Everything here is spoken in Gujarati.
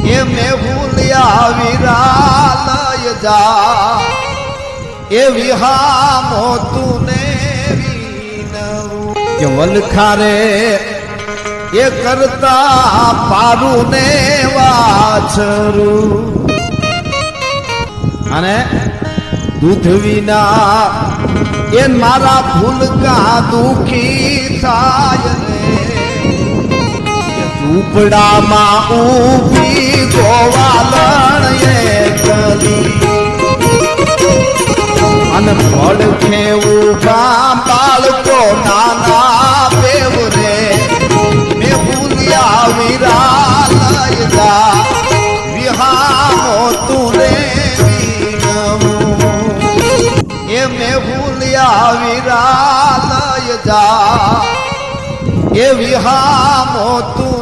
એ મેં ભૂલ્યા વિરાલય જા એ વિહામો તુને વિનવું કે વલખારે એ કરતા પારું ને વાછરું અને દૂધ વિના એ મારા ભૂલકા દુખી થાય ને ઝૂંપડામાં ઊભી ગોવાલણ એ ગલી અને પડખે ઊભા બાળકો નાના બેવરે મેં ભૂલ્યા વિરાલય જા વિહામો તુને એ મેં ભૂલ્યા વિરાલય જા એ વિહામો તું